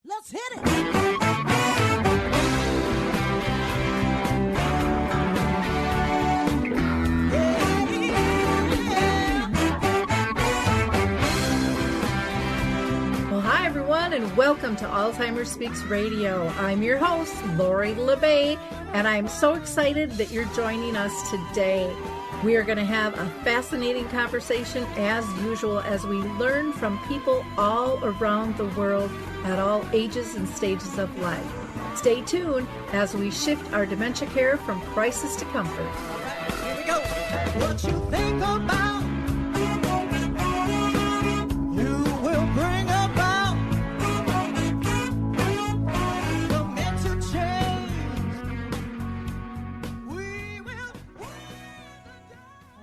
Let's hit it. Hi, everyone, and welcome to Alzheimer Speaks Radio. I'm your host, Lori La Bey, and I'm so excited that you're joining us today. We are going to have a fascinating conversation, as usual, as we learn from people all around the world at all ages and stages of life. Stay tuned as we shift our dementia care from crisis to comfort. All right, here we go. What you think about, you will bring about dementia change. We will.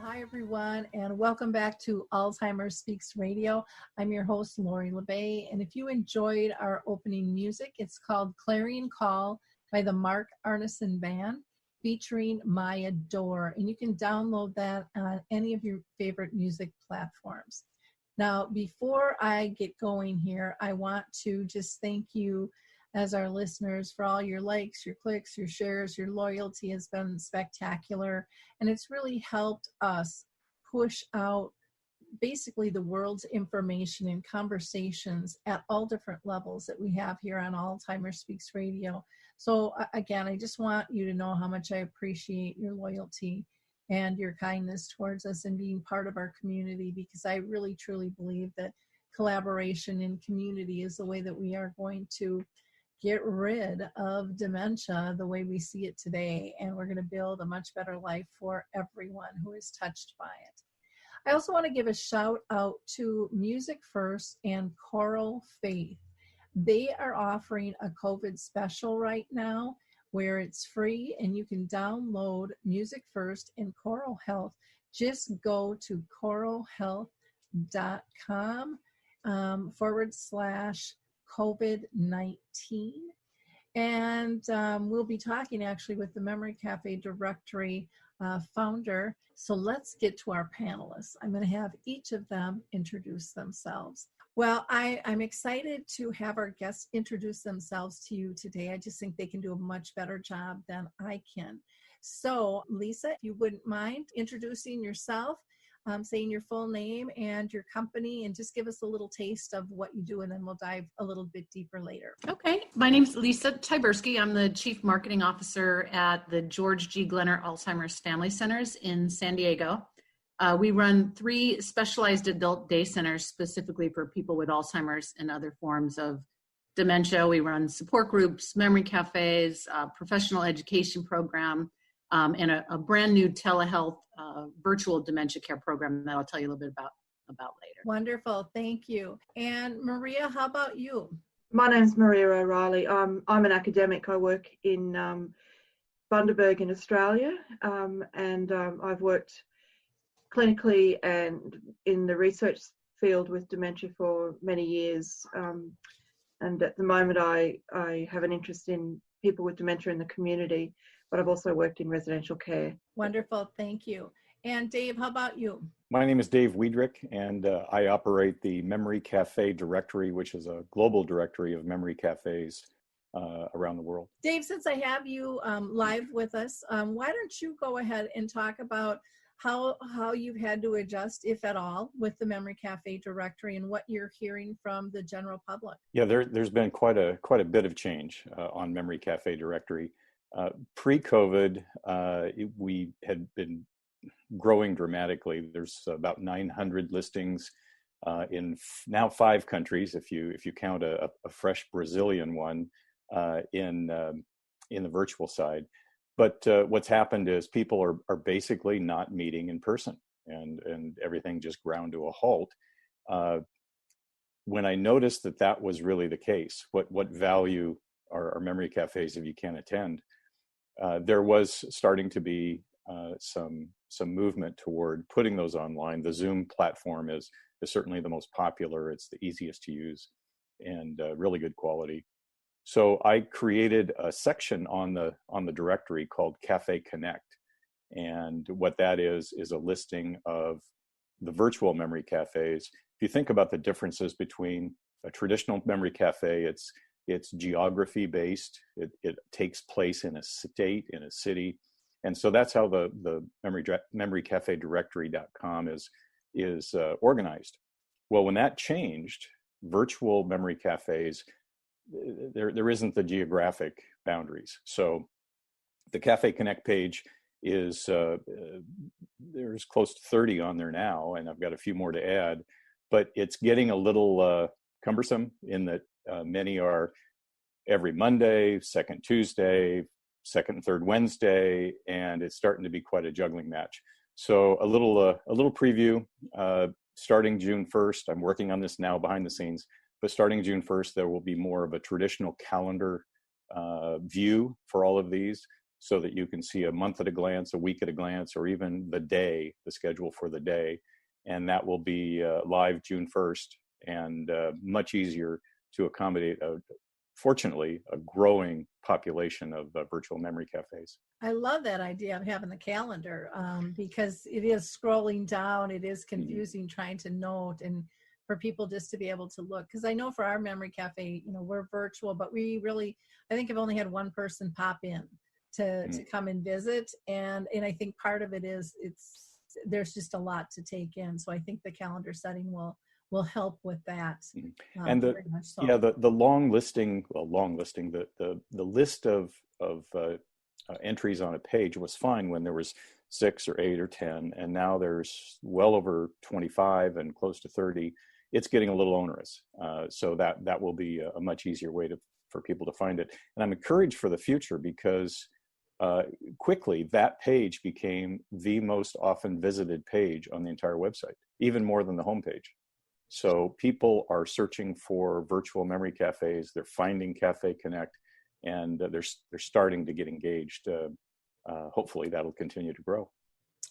Hi, everyone, and welcome back to Alzheimer Speaks Radio. I'm your host, Lori La Bey, and if you enjoyed our opening music, it's called Clarion Call by the Mark Arneson Band, featuring My Adore, and you can download that on any of your favorite music platforms. Now, before I get going here, I want to just thank you as our listeners for all your likes, your clicks, your shares. Your loyalty has been spectacular, and it's really helped us push out basically the world's information and conversations at all different levels that we have here on Alzheimer Speaks Radio. So again, I just want you to know how much I appreciate your loyalty and your kindness towards us and being part of our community, because I really truly believe that collaboration and community is the way that we are going to get rid of dementia the way we see it today, and we're going to build a much better life for everyone who is touched by it. I also want to give a shout out to Music First and Choral Faith. They are offering a COVID special right now where it's free and you can download Music First and Choral Health. Just go to choralhealth.com /COVID-19. And we'll be talking actually with the Memory Cafe Directory founder. So let's get to our panelists. I'm going to have each of them introduce themselves. Well, I'm excited to have our guests introduce themselves to you today. I just think they can do a much better job than I can. So, Lisa, if you wouldn't mind introducing yourself, saying your full name and your company, and just give us a little taste of what you do, and then we'll dive a little bit deeper later. Okay, my name's Lisa Tyburski. I'm the Chief Marketing Officer at the George G. Glenner Alzheimer's Family Centers in San Diego. We run 3 specialized adult day centers specifically for people with Alzheimer's and other forms of dementia. We run support groups, memory cafes, professional education program, and a brand new telehealth virtual dementia care program that I'll tell you a little bit about later. Wonderful, thank you. And Maria, how about you? My name's Maria O'Reilly. I'm an academic. I work in Bundaberg in Australia, and I've worked clinically and in the research field with dementia for many years. And at the moment, I have an interest in people with dementia in the community, but I've also worked in residential care. Wonderful, thank you. And Dave, how about you? My name is Dave Wiedrich, and I operate the Memory Cafe Directory, which is a global directory of memory cafes around the world. Dave, since I have you live with us, why don't you go ahead and talk about how you've had to adjust, if at all, with the Memory Cafe Directory and what you're hearing from the general public? Yeah, there's been quite a bit of change on Memory Cafe Directory. Pre-COVID, we had been growing dramatically. There's about 900 listings in now 5 countries, if you count a fresh Brazilian one in the virtual side. But what's happened is people are basically not meeting in person, and everything just ground to a halt. When I noticed that was really the case, what value are memory cafes if you can't attend? There was starting to be some movement toward putting those online. The Zoom platform is certainly the most popular. It's the easiest to use and really good quality. So I created a section on the directory called Cafe Connect. And what that is a listing of the virtual memory cafes. If you think about the differences between a traditional memory cafe, it's It's geography based. It takes place in a state, in a city. And so that's how the memorycafedirectory.com is organized. Well, when that changed, virtual memory cafes, there isn't the geographic boundaries. So the Cafe Connect page is, there's close to 30 on there now, and I've got a few more to add, but it's getting a little cumbersome in that many are every Monday, second Tuesday, second and third Wednesday, and it's starting to be quite a juggling match. So a little preview, starting June 1st, I'm working on this now behind the scenes, but starting June 1st, there will be more of a traditional calendar view for all of these, so that you can see a month at a glance, a week at a glance, or even the schedule for the day. And that will be live June 1st, and much easier to accommodate, fortunately, a growing population of virtual memory cafes. I love that idea of having the calendar, because it is scrolling down. It is confusing trying to note, and for people just to be able to look. Because I know for our memory cafe, we're virtual, but we really, I think I've only had one person pop in to come and visit. And I think part of it is there's just a lot to take in. So I think the calendar setting will help with that. And the long listing, the list of entries on a page was fine when there was 6 or 8 or 10, and now there's well over 25 and close to 30. It's getting a little onerous. So that will be a much easier way for people to find it. And I'm encouraged for the future, because quickly that page became the most often visited page on the entire website, even more than the homepage. So people are searching for virtual memory cafes. They're finding Cafe Connect, and they're starting to get engaged. Hopefully that'll continue to grow.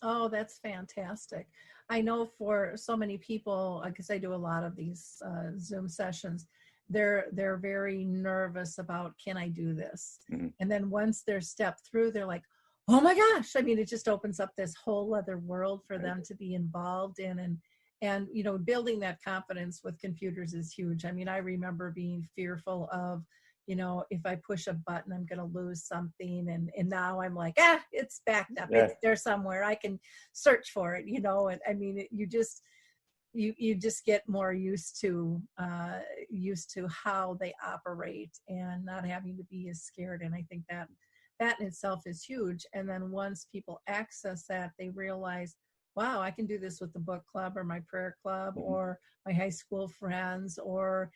Oh, that's fantastic. I know for so many people, because I do a lot of these Zoom sessions, they're very nervous about, can I do this? Mm-hmm. And then once they're stepped through, they're like, oh my gosh. I mean, it just opens up this whole other world for them to be involved in. And building that confidence with computers is huge. I mean, I remember being fearful of, if I push a button, I'm going to lose something. And now I'm like, it's backed up. Yeah. It's there somewhere. I can search for it, and I mean, you just get more used to how they operate and not having to be as scared. And I think that in itself is huge. And then once people access that, they realize, wow, I can do this with the book club or my prayer club or my high school friends, or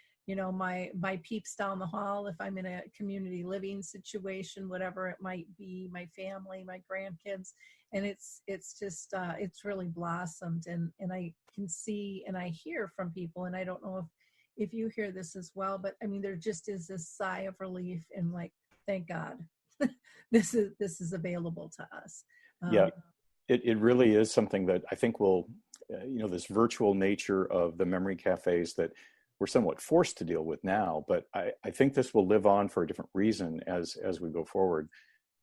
my peeps down the hall if I'm in a community living situation, whatever it might be, my family, my grandkids. And it's just it's really blossomed, and I can see and I hear from people, and I don't know if you hear this as well, but I mean, there just is this sigh of relief and like, thank God this is available to us. It really is something that I think will, this virtual nature of the memory cafes that we're somewhat forced to deal with now, but I think this will live on for a different reason as we go forward.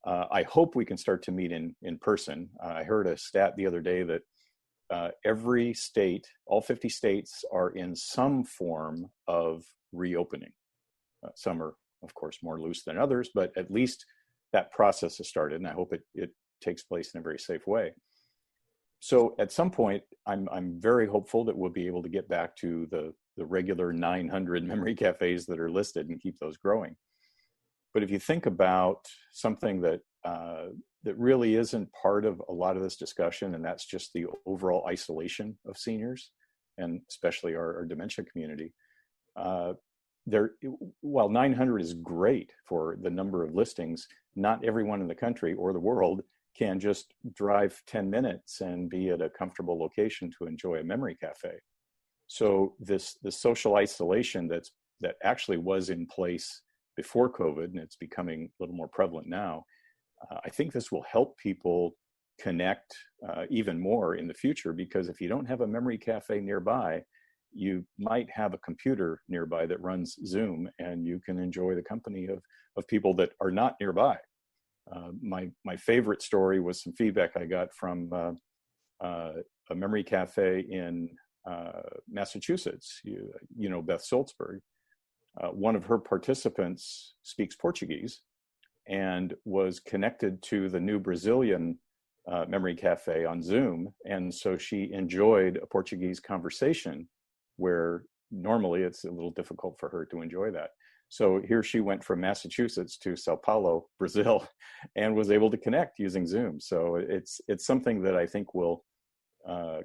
I hope we can start to meet in person. I heard a stat the other day that every state, all 50 states, are in some form of reopening. Some are, of course, more loose than others, but at least that process has started, and I hope it takes place in a very safe way. So at some point, I'm very hopeful that we'll be able to get back to the regular 900 memory cafes that are listed and keep those growing. But if you think about something that really isn't part of a lot of this discussion, and that's just the overall isolation of seniors, and especially our dementia community, while 900 is great for the number of listings, not everyone in the country or the world can just drive 10 minutes and be at a comfortable location to enjoy a memory cafe. So the social isolation that actually was in place before COVID, and it's becoming a little more prevalent now, I think this will help people connect even more in the future, because if you don't have a memory cafe nearby, you might have a computer nearby that runs Zoom, and you can enjoy the company of people that are not nearby. My favorite story was some feedback I got from a memory cafe in Massachusetts, Beth Salzberg. one of her participants speaks Portuguese and was connected to the new Brazilian Memory Cafe on Zoom. And so she enjoyed a Portuguese conversation where normally it's a little difficult for her to enjoy that. So here she went from Massachusetts to Sao Paulo, Brazil, and was able to connect using Zoom. So it's something that I think will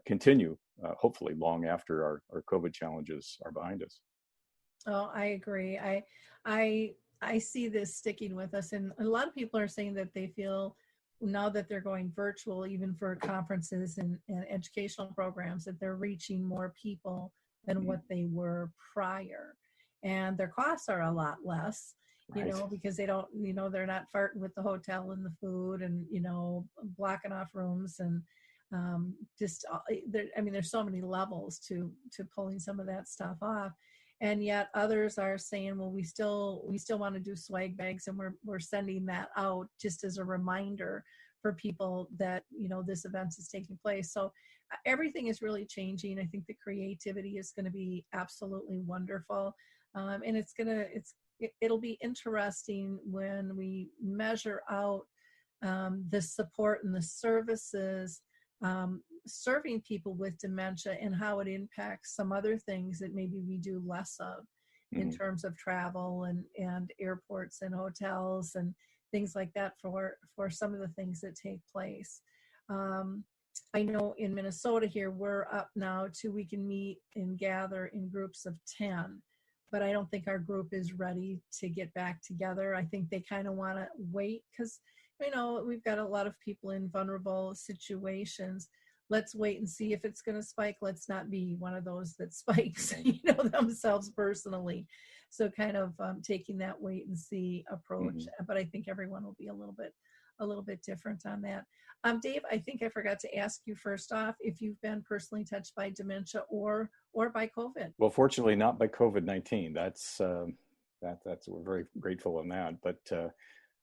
continue, hopefully long after our COVID challenges are behind us. Oh, I agree. I see this sticking with us, and a lot of people are saying that they feel now that they're going virtual, even for conferences and educational programs, that they're reaching more people than what they were prior. And their costs are a lot less, you know, because they don't, you know, they're not farting with the hotel and the food and, you know, blocking off rooms and there's so many levels to pulling some of that stuff off. And yet others are saying, well, we still want to do swag bags, and we're sending that out just as a reminder for people that, you know, this event is taking place. So everything is really changing. I think the creativity is going to be absolutely wonderful. And it'll be interesting when we measure out the support and the services serving people with dementia and how it impacts some other things that maybe we do less of in terms of travel and airports and hotels and things like that for some of the things that take place. I know in Minnesota here, we're up now to we can meet and gather in groups of 10, but I don't think our group is ready to get back together. I think they kind of want to wait because, you know, we've got a lot of people in vulnerable situations. Let's wait and see if it's going to spike. Let's not be one of those that spikes, you know, themselves personally. So kind of taking that wait and see approach. But I think everyone will be a little bit different on that. Dave, I think I forgot to ask you first off if you've been personally touched by dementia or by COVID. Well, fortunately, not by COVID-19. That's we're very grateful on that. But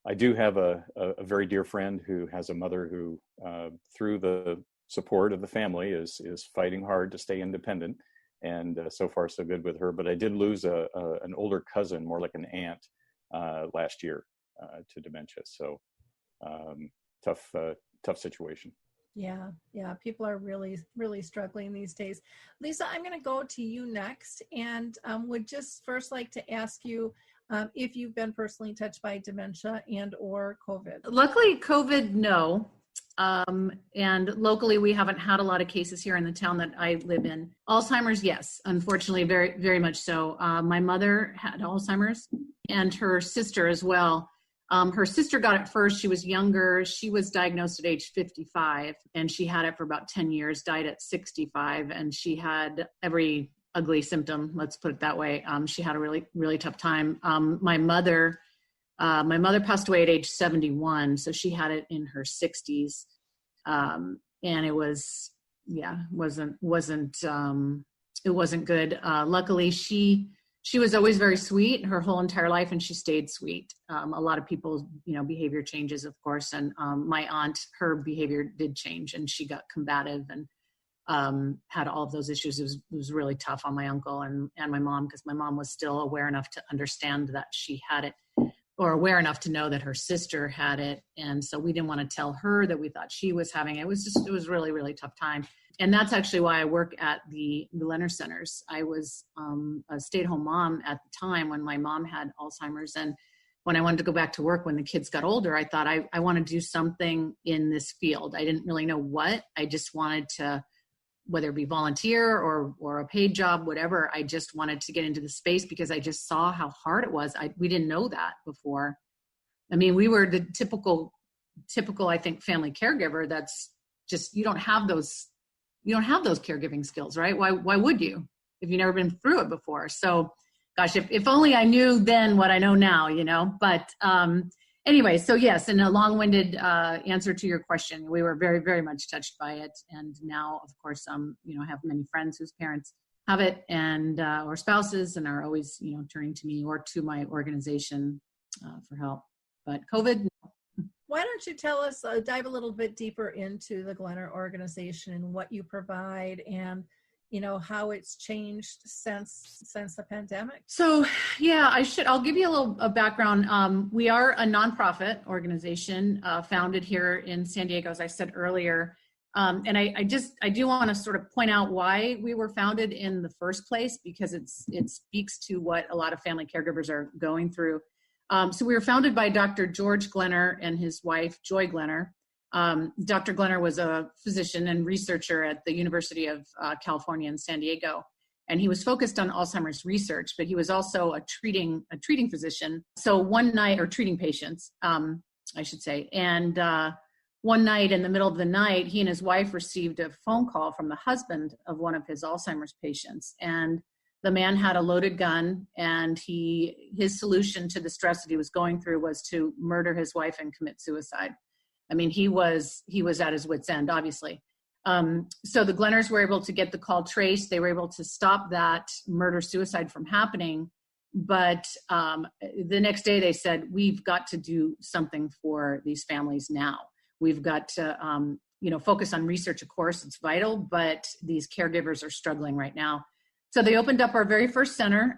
I do have a very dear friend who has a mother who, through the support of the family, is fighting hard to stay independent. And so far, so good with her. But I did lose an older cousin, more like an aunt, last year to dementia. So tough situation. Yeah. People are really, really struggling these days. Lisa, I'm going to go to you next and would just first like to ask you if you've been personally touched by dementia and or COVID. Luckily, COVID, no. And locally, we haven't had a lot of cases here in the town that I live in. Alzheimer's, yes, unfortunately, very, very much so. My mother had Alzheimer's and her sister as well. Her sister got it first. She was younger. She was diagnosed at age 55 and she had it for about 10 years, died at 65. And she had every ugly symptom, let's put it that way. She had a really, really tough time. My mother passed away at age 71. So she had it in her 60s. And it was, it wasn't good. Luckily she was always very sweet her whole entire life, and she stayed sweet. A lot of people's, behavior changes, of course. And my aunt, her behavior did change, and she got combative and had all of those issues. It was really tough on my uncle and my mom, because my mom was still aware enough to understand that she had it, or aware enough to know that her sister had it. And so we didn't want to tell her that we thought she was having it. It was really, really tough time. And that's actually why I work at the GLENNERCARE centers. I was a stay-at-home mom at the time when my mom had Alzheimer's. And when I wanted to go back to work when the kids got older, I thought I want to do something in this field. I didn't really know what. I just wanted to, whether it be volunteer or a paid job, whatever, I just wanted to get into the space because I just saw how hard it was. We didn't know that before. I mean, we were the typical, I think, family caregiver. That's just, you don't have those caregiving skills, right? Why would you if you've never been through it before? So gosh, if only I knew then what I know now, but anyway, so yes, in a long-winded answer to your question, we were very, very much touched by it. And now, of course, I have many friends whose parents have it and or spouses, and are always, turning to me or to my organization for help. But COVID, no. Why don't you tell us, dive a little bit deeper into the GLENNERCARE organization and what you provide, and how it's changed since the pandemic? So, yeah, I'll give you a background. We are a nonprofit organization founded here in San Diego, as I said earlier. And I do want to sort of point out why we were founded in the first place, because it speaks to what a lot of family caregivers are going through. So we were founded by Dr. George Glenner and his wife, Joy Glenner. Dr. Glenner was a physician and researcher at the University of California in San Diego, and he was focused on Alzheimer's research, but he was also a treating physician. So one night, or treating patients, I should say, and one night in the middle of the night, he and his wife received a phone call from the husband of one of his Alzheimer's patients, and the man had a loaded gun, and his solution to the stress that he was going through was to murder his wife and commit suicide. I mean, he was at his wit's end, obviously. So the Glenners were able to get the call traced. They were able to stop that murder-suicide from happening. But the next day they said, we've got to do something for these families now. We've got to, focus on research, of course, it's vital, but these caregivers are struggling right now. So they opened up our very first center.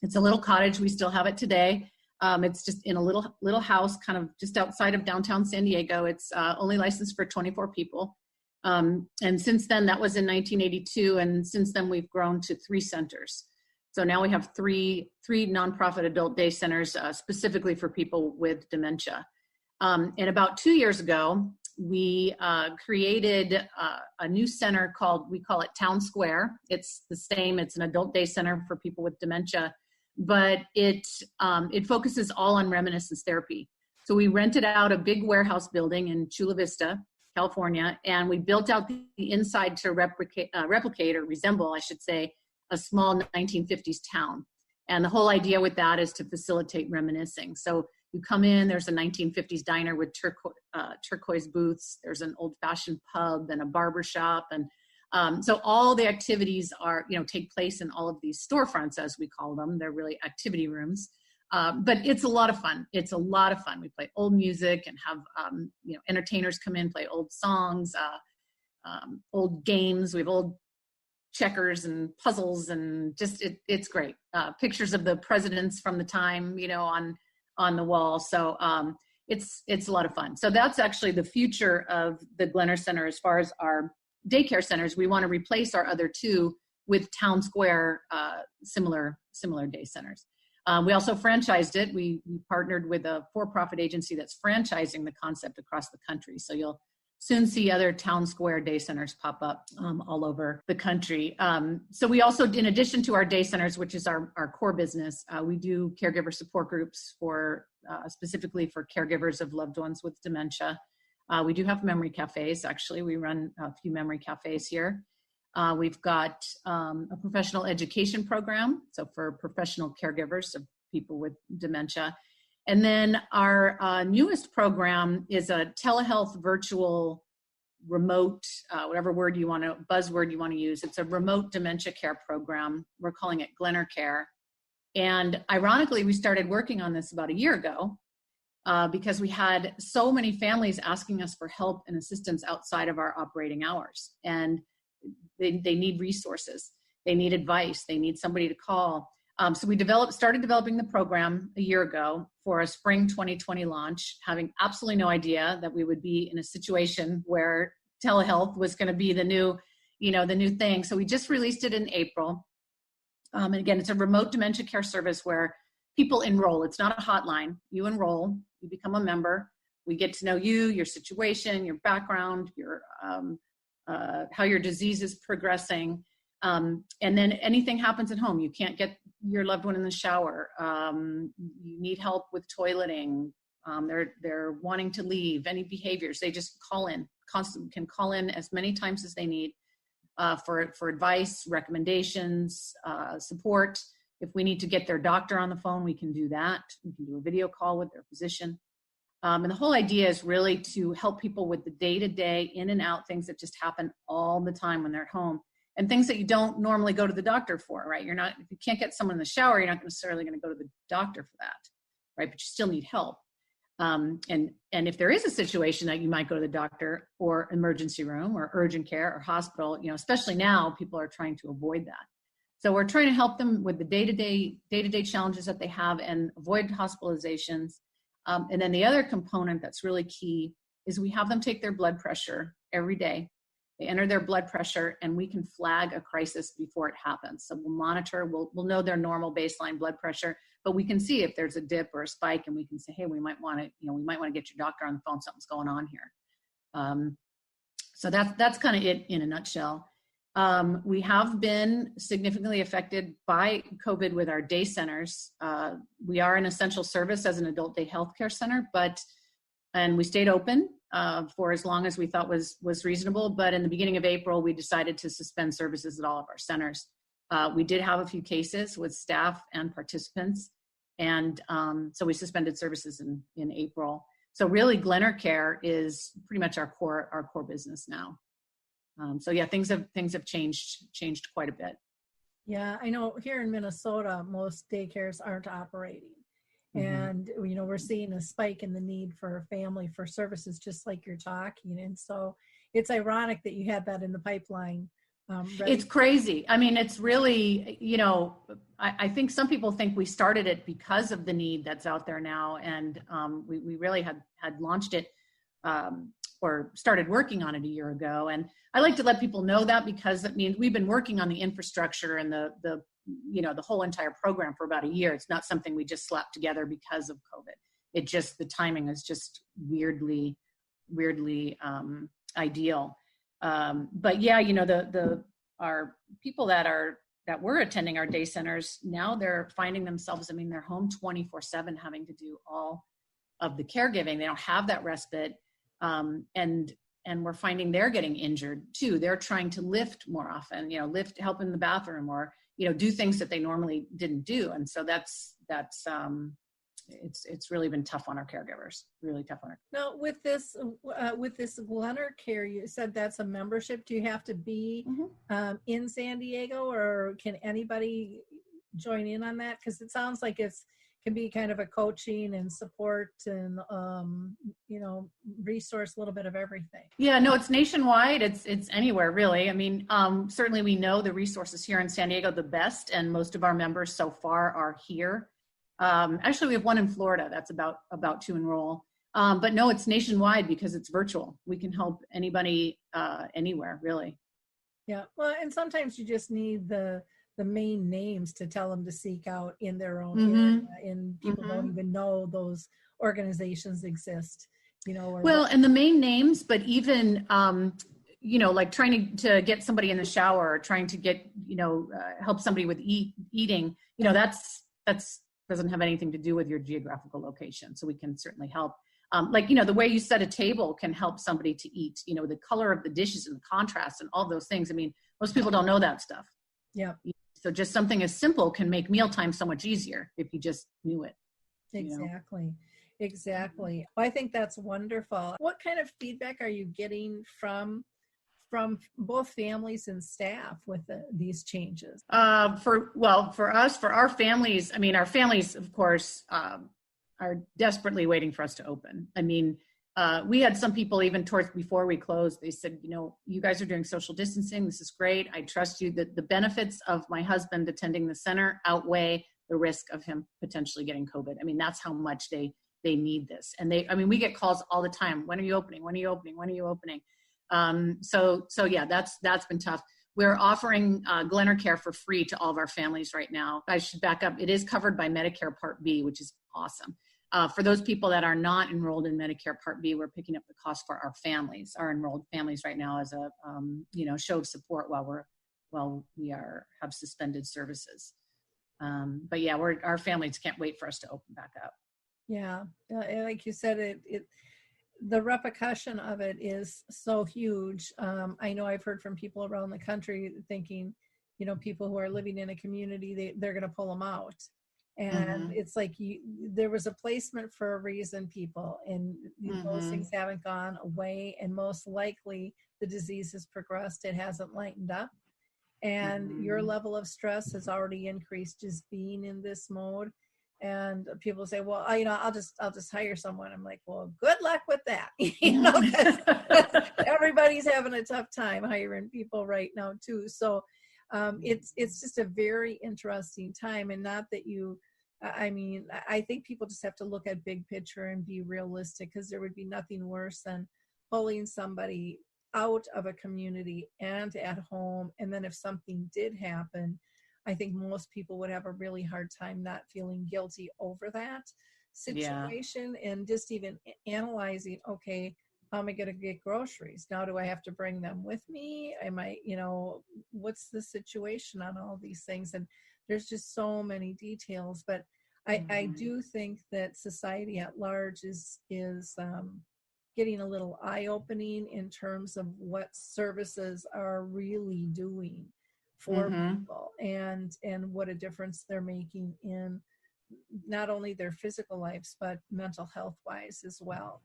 It's a little cottage. We still have it today. It's just in a little house kind of just outside of downtown San Diego. It's only licensed for 24 people. And since then, that was in 1982. And since then, we've grown to 3 centers. So now we have three nonprofit adult day centers specifically for people with dementia. And about 2 years ago, we created a new center we call it Town Square. It's the same. It's an adult day center for people with dementia, but it focuses all on reminiscence therapy. So we rented out a big warehouse building in Chula Vista, California, and we built out the inside to replicate or resemble, I should say, a small 1950s town. And the whole idea with that is to facilitate reminiscing. So you come in, there's a 1950s diner with turquoise booths. There's an old-fashioned pub and a barber shop. And so all the activities take place in all of these storefronts, as we call them. They're really activity rooms. But it's a lot of fun. It's a lot of fun. We play old music and have, entertainers come in, play old songs, old games. We have old checkers and puzzles, and just, it's great. Pictures of the presidents from the time, on the wall. So it's a lot of fun. So that's actually the future of the Glenner Center as far as our daycare centers. We want to replace our other 2 with Town Square similar day centers. We also franchised it. We partnered with a for-profit agency that's franchising the concept across the country. So you'll soon see other Town Square day centers pop up all over the country. So we also, in addition to our day centers, which is our core business, we do caregiver support groups for specifically for caregivers of loved ones with dementia. We do have memory cafes. Actually, we run a few memory cafes here. We've got a professional education program, so for professional caregivers of people with dementia. And then our newest program is a telehealth virtual remote, whatever buzzword you want to use. It's a remote dementia care program. We're calling it GLENNERCARE. And ironically, we started working on this about a year ago because we had so many families asking us for help and assistance outside of our operating hours. And they need resources. They need advice. They need somebody to call. So we started developing the program a year ago for a spring 2020 launch, having absolutely no idea that we would be in a situation where telehealth was going to be the new thing. So we just released it in April. And again, it's a remote dementia care service where people enroll. It's not a hotline. You enroll, you become a member. We get to know you, your situation, your background, your how your disease is progressing. And then anything happens at home. You can't get your loved one in the shower. You need help with toileting. They're wanting to leave. Any behaviors, they just call in. Can call in as many times as they need for advice, recommendations, support. If we need to get their doctor on the phone, we can do that. We can do a video call with their physician. And the whole idea is really to help people with the day-to-day in and out things that just happen all the time when they're at home. And things that you don't normally go to the doctor for, right? If you can't get someone in the shower, you're not necessarily going to go to the doctor for that, right? But you still need help. And if there is a situation that you might go to the doctor or emergency room or urgent care or hospital, especially now, people are trying to avoid that. So we're trying to help them with the day-to-day challenges that they have and avoid hospitalizations. And then the other component that's really key is we have them take their blood pressure every day. They enter their blood pressure and we can flag a crisis before it happens. So we'll monitor, we'll know their normal baseline blood pressure, but we can see if there's a dip or a spike and we can say, hey, we might want to get your doctor on the phone, something's going on here. So that's kind of it in a nutshell. We have been significantly affected by COVID with our day centers. We are an essential service as an adult day healthcare center, and we stayed open for as long as we thought was reasonable. But in the beginning of April, we decided to suspend services at all of our centers. We did have a few cases with staff and participants, and so we suspended services in April. So really, GLENNERCARE is pretty much our core business now. So yeah, things have changed quite a bit. Yeah, I know here in Minnesota, most daycares aren't operating. And, we're seeing a spike in the need for family for services, just like you're talking. And so it's ironic that you had that in the pipeline. It's crazy. I mean, it's really, I think some people think we started it because of the need that's out there now. And we really had launched it or started working on it a year ago. And I like to let people know that because that means we've been working on the infrastructure and the whole entire program for about a year. It's not something we just slapped together because of COVID. The timing is just weirdly ideal. But yeah, our people that were attending our day centers, now they're finding themselves, they're home 24/7 having to do all of the caregiving. They don't have that respite. And we're finding they're getting injured too. They're trying to lift more often, help in the bathroom or, do things that they normally didn't do. And so it's really been tough on our caregivers, really tough on our. Now with this GLENNERCARE, you said that's a membership. Do you have to be in San Diego, or can anybody join in on that? Because it sounds like can be kind of a coaching and support and resource, a little bit of everything. Yeah, no, it's nationwide. It's anywhere really. Certainly we know the resources here in San Diego the best, and most of our members so far are here. Actually, we have one in Florida that's about to enroll. But no, it's nationwide because it's virtual. We can help anybody anywhere really. Yeah, well, and sometimes you just need the main names to tell them to seek out in their own area, and people don't even know those organizations exist, and the main names, but even like trying to get somebody in the shower, or trying to get help somebody with eating, that's doesn't have anything to do with your geographical location, so we can certainly help. The way you set a table can help somebody to eat, the color of the dishes and the contrast and all those things. Most people don't know that stuff. Yeah. So just something as simple can make mealtime so much easier if you just knew it. Exactly. Well, I think that's wonderful. What kind of feedback are you getting from both families and staff with these changes? For us, for our families, our families, of course, are desperately waiting for us to open. We had some people even before we closed, they said, you guys are doing social distancing. This is great. I trust you. The benefits of my husband attending the center outweigh the risk of him potentially getting COVID. That's how much they need this. And we get calls all the time. When are you opening? When are you opening? When are you opening? So yeah, that's been tough. We're offering GLENNERCARE for free to all of our families right now. I should back up. It is covered by Medicare Part B, which is awesome. For those people that are not enrolled in Medicare Part B, we're picking up the cost for our enrolled families right now as a show of support while we have suspended services. But yeah, our families can't wait for us to open back up. Yeah, like you said, the repercussion of it is so huge. I know I've heard from people around the country thinking, people who are living in a community, they're going to pull them out. And it's like there was a placement for a reason, people, and those things haven't gone away, and most likely the disease has progressed. It hasn't lightened up, and your level of stress has already increased just being in this mode. And people say, well, I'll just hire someone. I'm like, well, good luck with that. 'Cause everybody's having a tough time hiring people right now too. So it's just a very interesting time. And not that I think people just have to look at big picture and be realistic, because there would be nothing worse than pulling somebody out of a community and at home. And then if something did happen, I think most people would have a really hard time not feeling guilty over that situation. And just even analyzing, okay, how am I going to get groceries? Now, do I have to bring them with me? Am I, what's the situation on all these things? And there's just so many details. But I do think that society at large is getting a little eye-opening in terms of what services are really doing for people, and what a difference they're making in not only their physical lives, but mental health wise as well.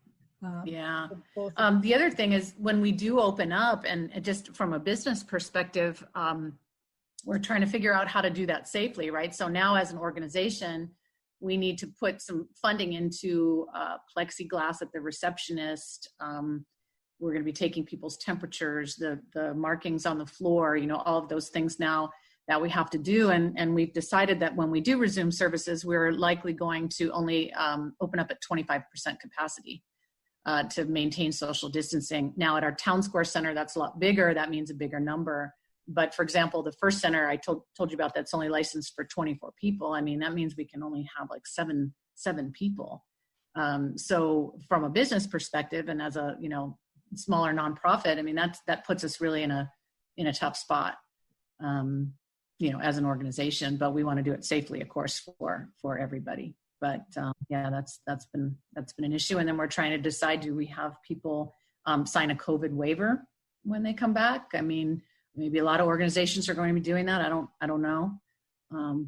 The other thing is, when we do open up, and just from a business perspective, we're trying to figure out how to do that safely, right? So now as an organization, we need to put some funding into plexiglass at the receptionist. We're going to be taking people's temperatures, the markings on the floor, all of those things now that we have to do. And we've decided that when we do resume services, we're likely going to only open up at 25% capacity to maintain social distancing. Now at our town square center, that's a lot bigger. That means a bigger number. But for example, the first center I told you about, that's only licensed for 24 people. I mean, that means we can only have like seven people. So from a business perspective, and as a, smaller nonprofit, I mean, that puts us really in a tough spot, as an organization, but we want to do it safely, of course, for everybody. But that's been an issue. And then we're trying to decide, do we have people sign a COVID waiver when they come back? I mean, maybe a lot of organizations are going to be doing that. I don't know.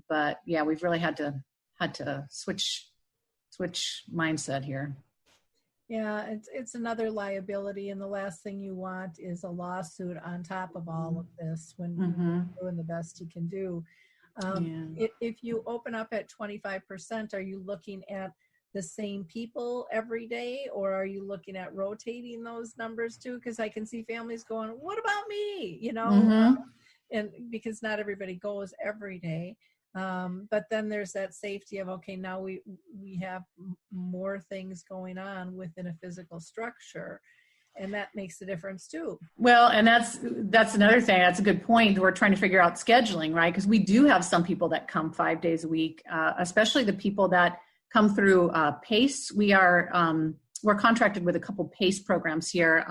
But yeah, we've really had to switch mindset here. Yeah, it's another liability, and the last thing you want is a lawsuit on top of all of this when you're doing the best you can do. If you open up at 25%, are you looking at the same people every day, or are you looking at rotating those numbers too? Because I can see families going, what about me? And because not everybody goes every day. But then there's that safety of, okay, now we have more things going on within a physical structure, and that makes a difference too. Well, and that's another thing. That's a good point. We're trying to figure out scheduling, right? Because we do have some people that come 5 days a week, especially the people that come through PACE. We're contracted with a couple PACE programs here.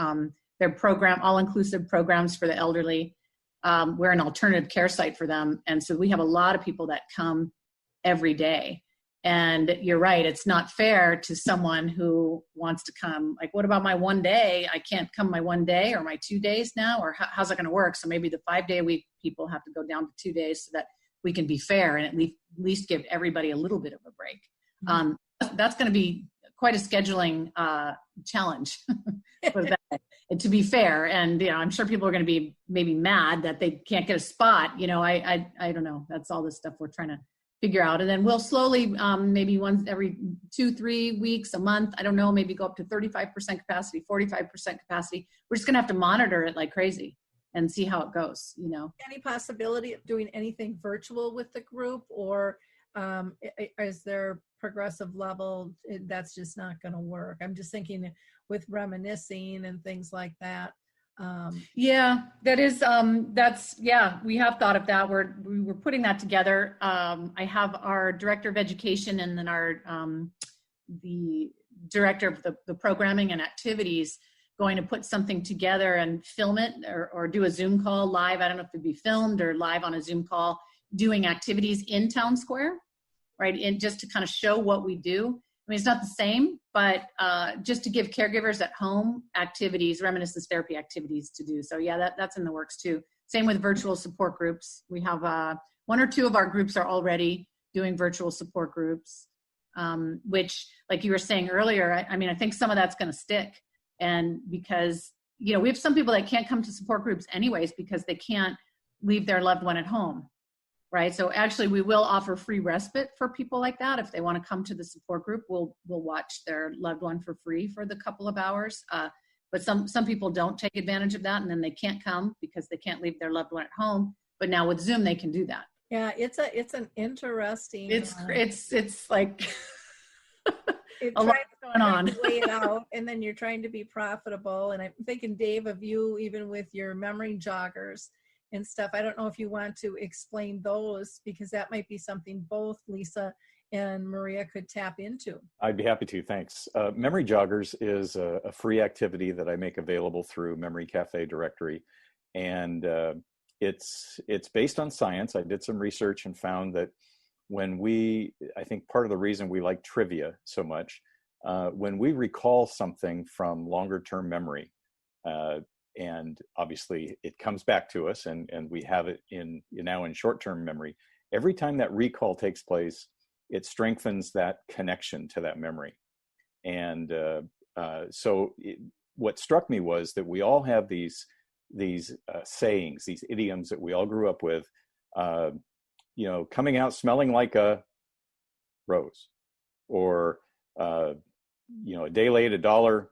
They're all-inclusive programs for the elderly. We're an alternative care site for them. And so we have a lot of people that come every day. And you're right, it's not fair to someone who wants to come, like, what about my one day? I can't come my one day or my 2 days now, or how's it going to work? So maybe the 5 day a week people have to go down to 2 days so that we can be fair and at least give everybody a little bit of a break. That's going to be quite a scheduling challenge for that, to be fair. And, I'm sure people are going to be maybe mad that they can't get a spot. I don't know. That's all the stuff we're trying to figure out. And then we'll slowly, maybe once every 2-3 weeks, a month, I don't know, maybe go up to 35% capacity, 45% capacity. We're just going to have to monitor it like crazy and see how it goes, Any possibility of doing anything virtual with the group, or is there progressive level that's just not going to work? I'm just thinking with reminiscing and things like that. That is, we have thought of that. We were putting that together. I have our director of education and then the director of the programming and activities going to put something together and film it or do a Zoom call live. I don't know if it'd be filmed or live on a Zoom call, doing activities in Town Square, right? And just to kind of show what we do. I mean, it's not the same, but just to give caregivers at home activities, reminiscence therapy activities to do. So yeah, that's in the works too. Same with virtual support groups. We have 1 or 2 of our groups are already doing virtual support groups, which, like you were saying earlier, I think some of that's going to stick. And because, we have some people that can't come to support groups anyways because they can't leave their loved one at home. right? So actually we will offer free respite for people like that. If they want to come to the support group, we'll watch their loved one for free for the couple of hours. But some people don't take advantage of that, and then they can't come because they can't leave their loved one at home. But now with Zoom, they can do that. Yeah, it's an interesting. It's like a lot going on. To weigh it out, and then you're trying to be profitable. And I'm thinking, Dave, of you, even with your memory joggers and stuff. I don't know if you want to explain those, because that might be something both Lisa and Maria could tap into. I'd be happy to, thanks. Memory Joggers is a free activity that I make available through Memory Cafe directory. And it's based on science. I did some research and found that I think part of the reason we like trivia so much, when we recall something from longer term memory, and obviously it comes back to us and we have it now in short-term memory, every time that recall takes place, it strengthens that connection to that memory. And what struck me was that we all have these sayings, these idioms that we all grew up with, coming out smelling like a rose, or a day late, $1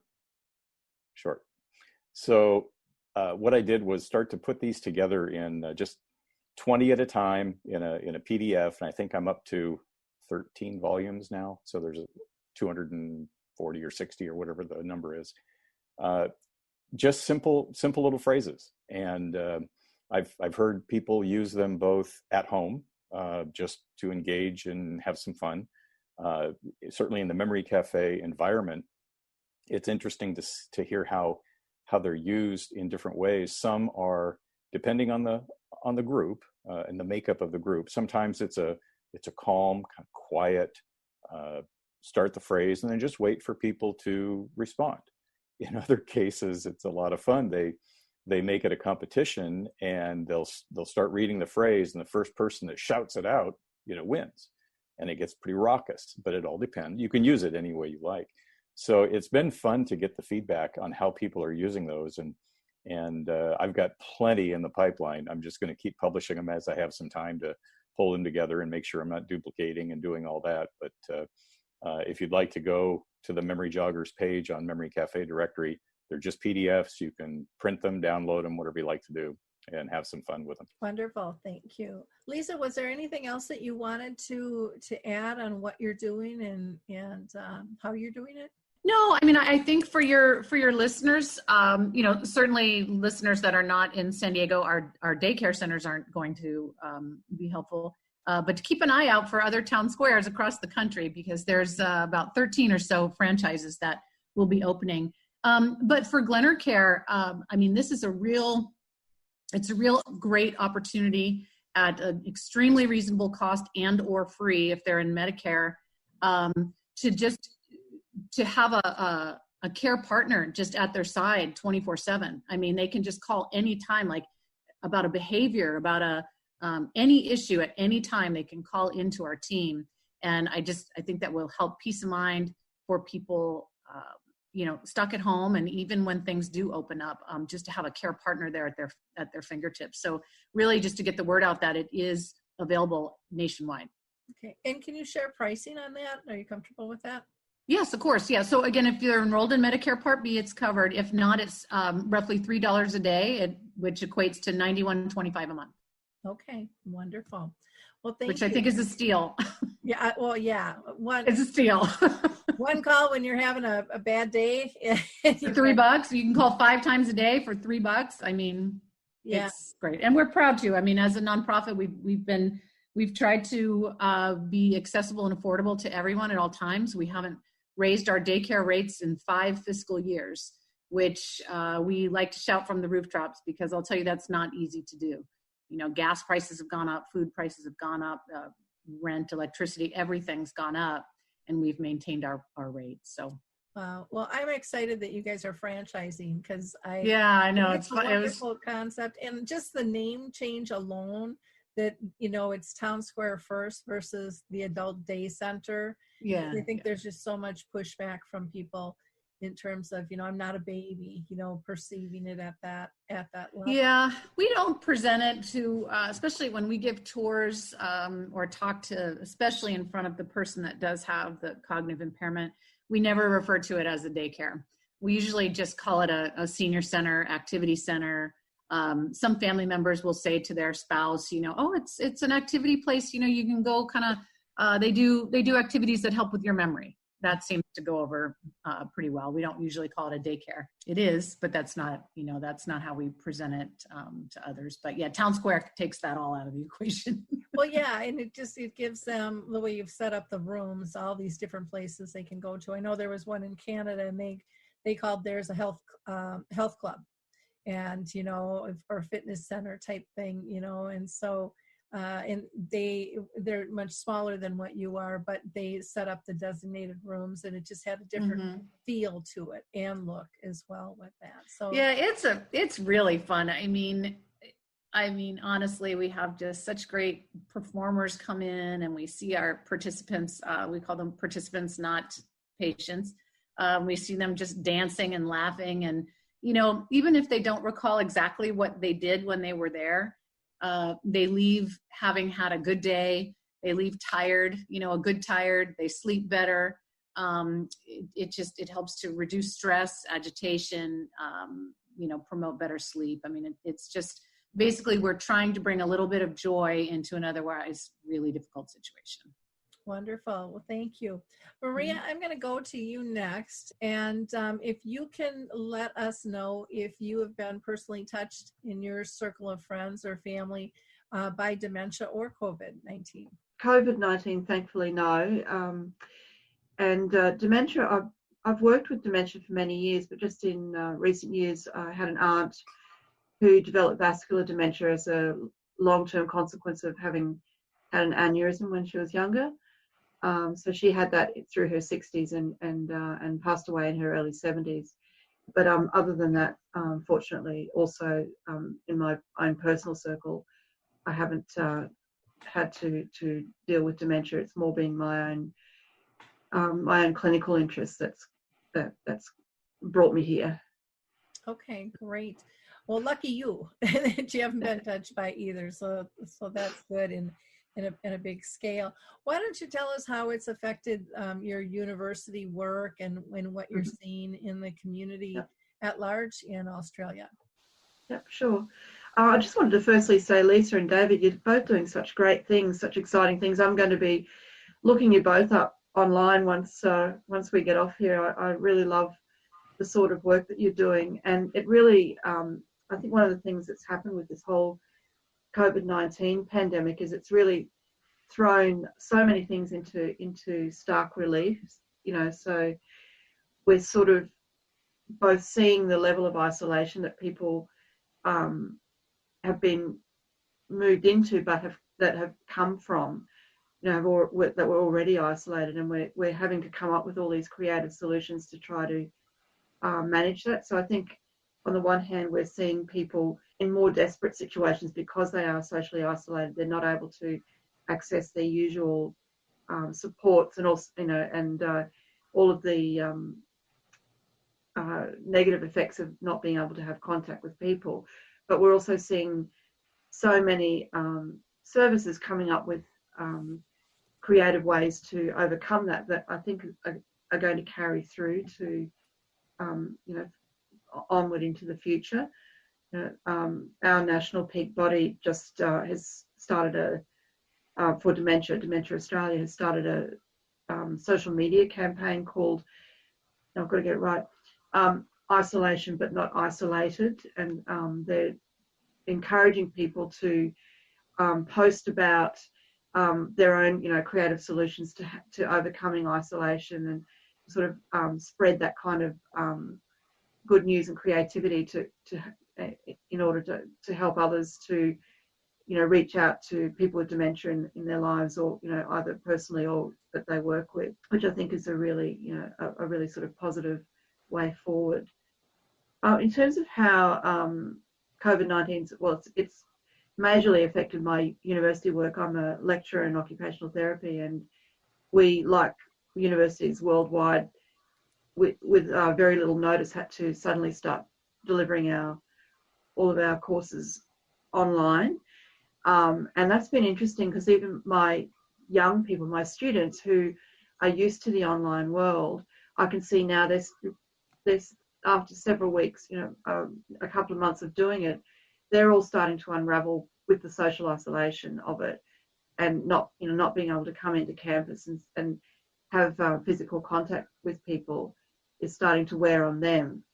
short. So what I did was start to put these together in just 20 at a time in a PDF, and I think I'm up to 13 volumes now. So there's 240 or 60 or whatever the number is. Just simple little phrases, and I've heard people use them both at home, just to engage and have some fun. Certainly in the Memory Cafe environment, it's interesting to hear how they're used in different ways. Some are, depending on the group and the makeup of the group. Sometimes it's a calm, kind of quiet, start the phrase and then just wait for people to respond. In other cases, it's a lot of fun. They make it a competition, and they'll start reading the phrase, and the first person that shouts it out, wins. And it gets pretty raucous, but it all depends. You can use it any way you like. So it's been fun to get the feedback on how people are using those, and I've got plenty in the pipeline. I'm just going to keep publishing them as I have some time to pull them together and make sure I'm not duplicating and doing all that. But if you'd like to go to the Memory Joggers page on Memory Cafe directory, they're just PDFs. You can print them, download them, whatever you like to do, and have some fun with them. Wonderful. Thank you. Lisa, was there anything else that you wanted to add on what you're doing and how you're doing it? No, I mean, I think for your listeners, certainly listeners that are not in San Diego, our daycare centers aren't going to be helpful. But to keep an eye out for other town squares across the country, because there's about 13 or so franchises that will be opening. But for GLENNERCARE, this is a real great opportunity at an extremely reasonable cost and or free if they're in Medicare, to have a care partner just at their side 24/7. I mean, they can just call anytime, like about a behavior, about any issue at any time. They can call into our team, and I think that will help peace of mind for people stuck at home, and even when things do open up, just to have a care partner there at their fingertips. So really just to get the word out that it is available nationwide. Okay, and can you share pricing on that? Are you comfortable with that? Yes, of course. Yeah. So again, if you're enrolled in Medicare Part B, it's covered. If not, it's roughly $3 a day, which equates to $91.25 a month. Okay, wonderful. Well, thank you. Which I think is a steal. Yeah. Well, yeah. It's a steal. One call when you're having a bad day. For $3, you can call 5 times a day for $3. I mean, yeah, it's great, and we're proud to. I mean, as a nonprofit, we've tried to be accessible and affordable to everyone at all times. We haven't raised our daycare rates in 5 fiscal years, which we like to shout from the rooftops, because I'll tell you that's not easy to do. Gas prices have gone up, food prices have gone up, rent, electricity, everything's gone up, and we've maintained our rates. So, well, I'm excited that you guys are franchising, because I know it's a wonderful concept, and just the name change alone. That it's Town Square First versus the Adult Day Center. Yeah, I think there's just so much pushback from people, in terms of, I'm not a baby, perceiving it at that level? Yeah, we don't present it to, especially when we give tours or talk to, especially in front of the person that does have the cognitive impairment, we never refer to it as a daycare. We usually just call it a senior center, activity center. Some family members will say to their spouse, oh, it's an activity place, you can go kind of, they do activities that help with your memory. That seems to go over pretty well. We don't usually call it a daycare. It is, but that's not how we present it to others. But yeah, Town Square takes that all out of the equation. Well, yeah, and it gives them, the way you've set up the rooms, all these different places they can go to. I know there was one in Canada, and they called theirs a health club, and or fitness center type thing, and so. And they're much smaller than what you are, but they set up the designated rooms, and it just had a different feel to it and look as well with that. So yeah, it's really fun. I mean, honestly, we have just such great performers come in, and we see our participants. We call them participants, not patients. We see them just dancing and laughing, and even if they don't recall exactly what they did when they were there. They leave having had a good day. They leave tired, a good tired. They sleep better. It helps to reduce stress, agitation, promote better sleep. I mean, it's just basically we're trying to bring a little bit of joy into an otherwise really difficult situation. Wonderful. Well, thank you. Maria, I'm going to go to you next. And if you can let us know if you have been personally touched in your circle of friends or family by dementia or COVID-19. COVID-19, thankfully, no. And dementia, I've worked with dementia for many years, but just in recent years, I had an aunt who developed vascular dementia as a long-term consequence of having had an aneurysm when she was younger. So she had that through her 60s and passed away in her early 70s. But other than that, fortunately, also in my own personal circle, I haven't had to deal with dementia. It's more been my own clinical interest that's brought me here. Okay, great. Well, lucky you that you haven't been touched by either. So that's good. In a big scale. Why don't you tell us how it's affected your university work and what you're seeing in the community at large in Australia? Yep, sure. I just wanted to firstly say, Lisa and David, you're both doing such great things, such exciting things. I'm going to be looking you both up online once we get off here. I really love the sort of work that you're doing, and it really, I think one of the things that's happened with this whole COVID-19 pandemic is it's really thrown so many things into stark relief, so we're sort of both seeing the level of isolation that people have been moved into, but have come from, that were already isolated, and we're having to come up with all these creative solutions to try to manage that. So I think on the one hand, we're seeing people in more desperate situations because they are socially isolated. They're not able to access their usual supports, and also, all of the negative effects of not being able to have contact with people. But we're also seeing so many services coming up with creative ways to overcome that I think are going to carry through to, onward into the future. Our national peak body just has started for Dementia Australia has started a social media campaign called, I've got to get it right, Isolation But Not Isolated, and they're encouraging people to post about their own, creative solutions to overcoming isolation, and sort of spread that kind of good news and creativity to in order to help others to, reach out to people with dementia in their lives, or, either personally or that they work with, which I think is a really, a really sort of positive way forward. In terms of how COVID-19, it's majorly affected my university work. I'm a lecturer in occupational therapy, and we, like universities worldwide, with very little notice, had to suddenly start delivering all of our courses online. And that's been interesting because even my young people, my students who are used to the online world, I can see now there's after several weeks, a couple of months of doing it, they're all starting to unravel with the social isolation of it, and not being able to come into campus and have physical contact with people is starting to wear on them.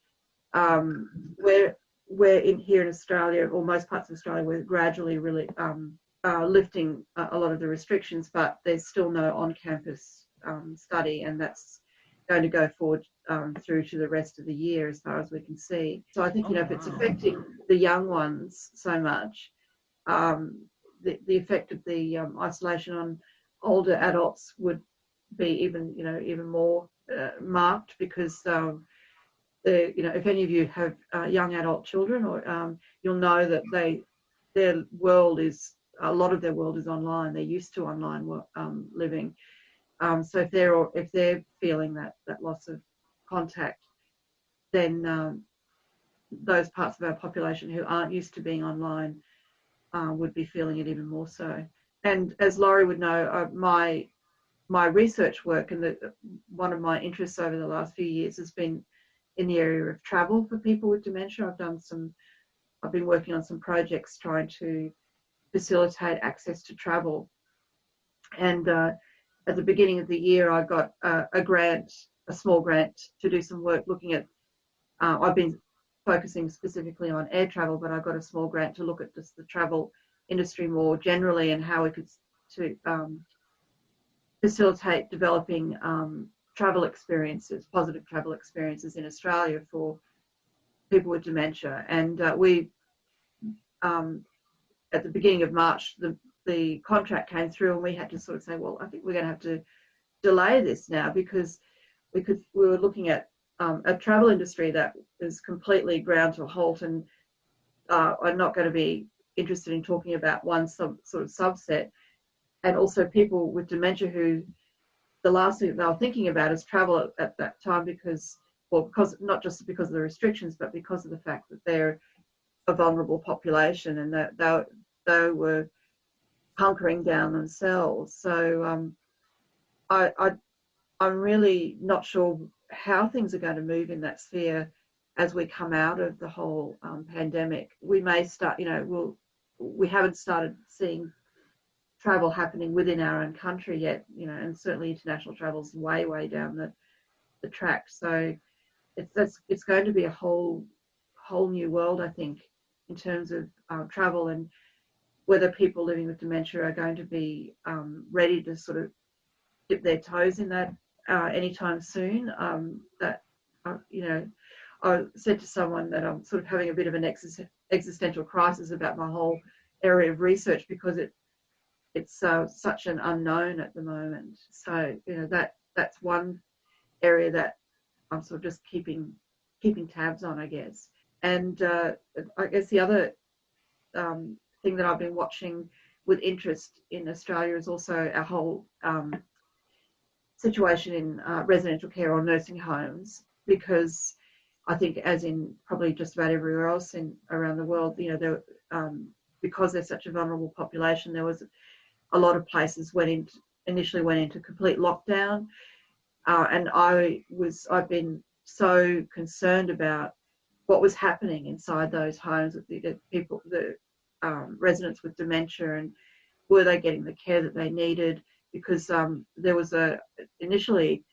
We're here in Australia, or most parts of Australia, we're gradually really lifting a lot of the restrictions, but there's still no on-campus study, and that's going to go forward through to the rest of the year as far as we can see. So I think, if it's affecting the young ones so much, the effect of the isolation on older adults would be even more marked, because if any of you have young adult children, or you'll know that a lot of their world is online. They're used to online living. So if they're feeling that loss of contact, then those parts of our population who aren't used to being online would be feeling it even more so. And as Laurie would know, my research work and one of my interests over the last few years has been in the area of travel for people with dementia. I've been working on some projects trying to facilitate access to travel. And at the beginning of the year, I got a small grant to do some work looking at, I've been focusing specifically on air travel, but I got a small grant to look at just the travel industry more generally, and how we could facilitate developing positive travel experiences in Australia for people with dementia. And we, at the beginning of March, the contract came through, and we had to sort of say, well, I think we're going to have to delay this now, because we were looking at a travel industry that is completely ground to a halt, and I'm not going to be interested in talking about one sort of subset, and also people with dementia who the last thing they were thinking about is travel at that time, because not just because of the restrictions, but because of the fact that they're a vulnerable population, and that they were hunkering down themselves. So I'm really not sure how things are going to move in that sphere as we come out of the whole pandemic. We may start, we haven't started seeing travel happening within our own country yet, and certainly international travel is way, way down the track. So it's going to be a whole new world, I think, in terms of travel, and whether people living with dementia are going to be ready to sort of dip their toes in that anytime soon. I said to someone that I'm sort of having a bit of an existential crisis about my whole area of research, because it's such an unknown at the moment. So that's one area that I'm sort of just keeping tabs on, I guess. And I guess the other thing that I've been watching with interest in Australia is also our whole situation in residential care or nursing homes, because I think, as in probably just about everywhere else around the world, because they're such a vulnerable population, there was a lot of places initially went into complete lockdown, and I've been so concerned about what was happening inside those homes with the people, the residents with dementia, and were they getting the care that they needed? Because there was initially,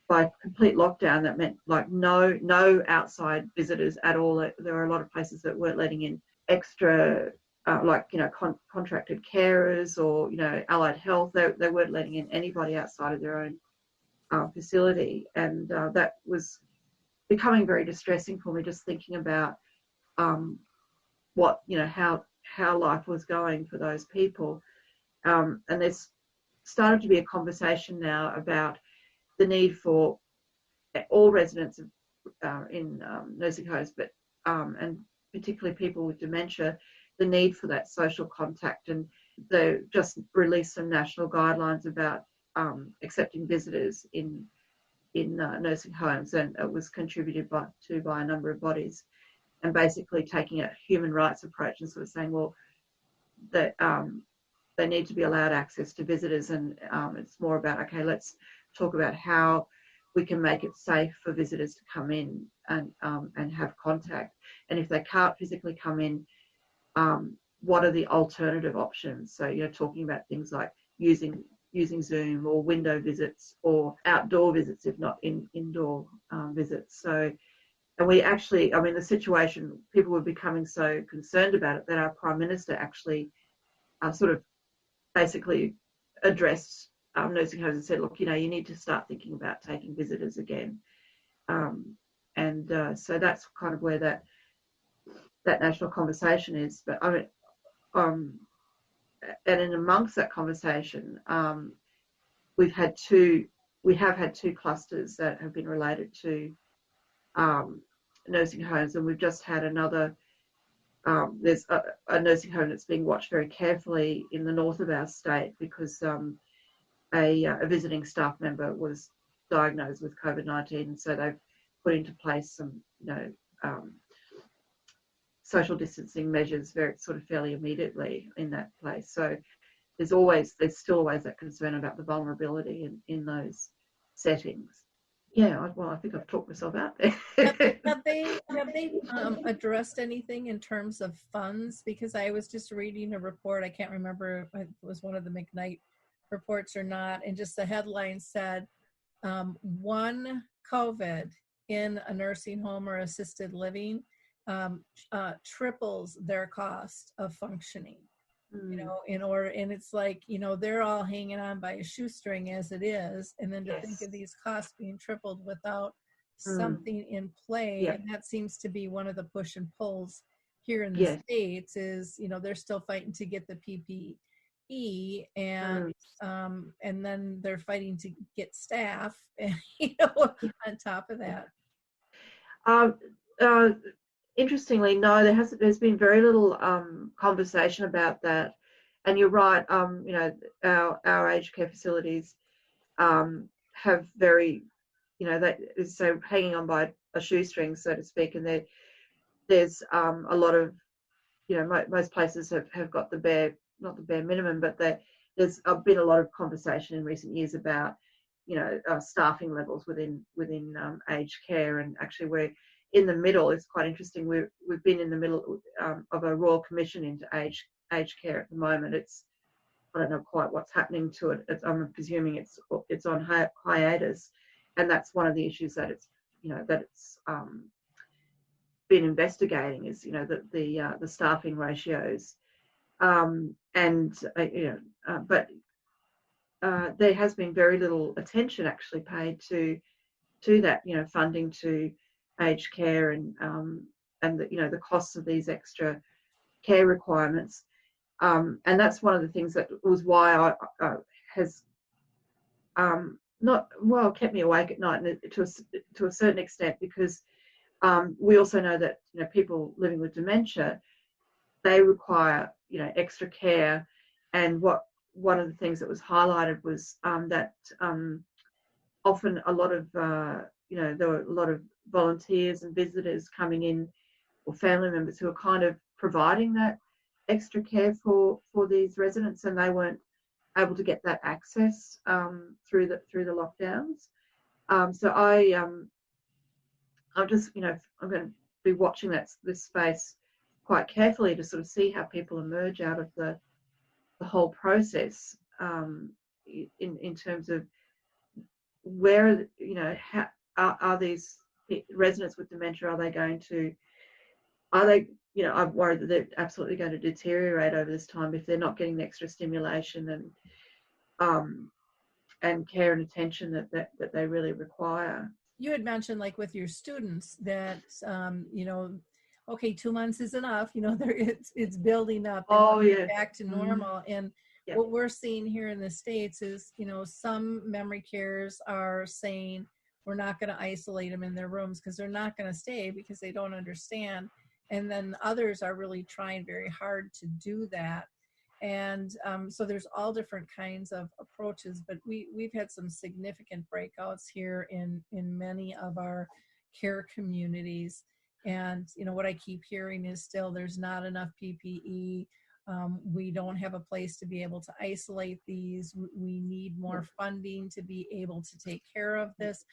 by complete lockdown, that meant like no outside visitors at all. There were a lot of places that weren't letting in extra contracted carers or allied health. They weren't letting in anybody outside of their own facility, and that was becoming very distressing for me, just thinking about how life was going for those people. And there's started to be a conversation now about the need for all residents in nursing homes, but and particularly people with dementia, the need for that social contact. And they just released some national guidelines about accepting visitors in in nursing homes, and it was contributed by a number of bodies, and basically taking a human rights approach and sort of saying, well, that they need to be allowed access to visitors, and it's more about, okay, let's talk about how we can make it safe for visitors to come in and have contact, and if they can't physically come in, what are the alternative options? So you're talking about things like using Zoom or window visits or outdoor visits, if not indoor visits. So, and we actually, I mean, the situation, people were becoming so concerned about it that our Prime Minister actually sort of basically addressed nursing homes and said, look, you know, you need to start thinking about taking visitors again. So that's kind of where that national conversation is. But I mean, and in amongst that conversation, we have had two clusters that have been related to nursing homes, and we've just had another. There's a nursing home that's being watched very carefully in the north of our state because a visiting staff member was diagnosed with COVID-19, and so they've put into place some, social distancing measures very sort of fairly immediately in that place. So there's still always that concern about the vulnerability in those settings. Yeah, well, I think I've talked myself out there. Have they addressed anything in terms of funds? Because I was just reading a report, I can't remember if it was one of the McKnight reports or not, and just the headline said, one COVID in a nursing home or assisted living triples their cost of functioning. And it's like, they're all hanging on by a shoestring as it is, and then to think of these costs being tripled without something in play. And that seems to be one of the push and pulls here in the States is, they're still fighting to get the PPE, and then they're fighting to get staff, and, on top of that. Interestingly, no, there's been very little conversation about that. And you're right, our aged care facilities have very, so hanging on by a shoestring, so to speak, and there's a lot of, most places have got not the bare minimum, but there's been a lot of conversation in recent years about, staffing levels within aged care, and actually we're in the middle. It's quite interesting. We've been in the middle of a royal commission into aged care at the moment. I don't know quite what's happening to it. I'm presuming it's on hiatus, and that's one of the issues that it's been investigating is the staffing ratios, but there has been very little attention actually paid to that, funding to aged care and the costs of these extra care requirements, and that's one of the things that was why I has kept me awake at night, and to a certain extent, because we also know that people living with dementia, they require extra care, and one of the things that was highlighted was that often a lot of there were a lot of volunteers and visitors coming in, or family members who are kind of providing that extra care for these residents, and they weren't able to get that access through the lockdowns. So I'm just I'm going to be watching this space quite carefully to sort of see how people emerge out of the whole process, in terms of where how are these residents with dementia, I'm worried that they're absolutely going to deteriorate over this time if they're not getting the extra stimulation and care and attention that they really require. You had mentioned, like with your students, that okay, 2 months is enough. It's building up. Back to normal. And what we're seeing here in the States is, some memory cares are saying we're not going to isolate them in their rooms because they're not going to stay because they don't understand. And then others are really trying very hard to do that. And so there's all different kinds of approaches, but we've had some significant breakouts here in many of our care communities. And, you know, what I keep hearing is still there's not enough PPE. We don't have a place to be able to isolate these. We need more funding to be able to take care of this.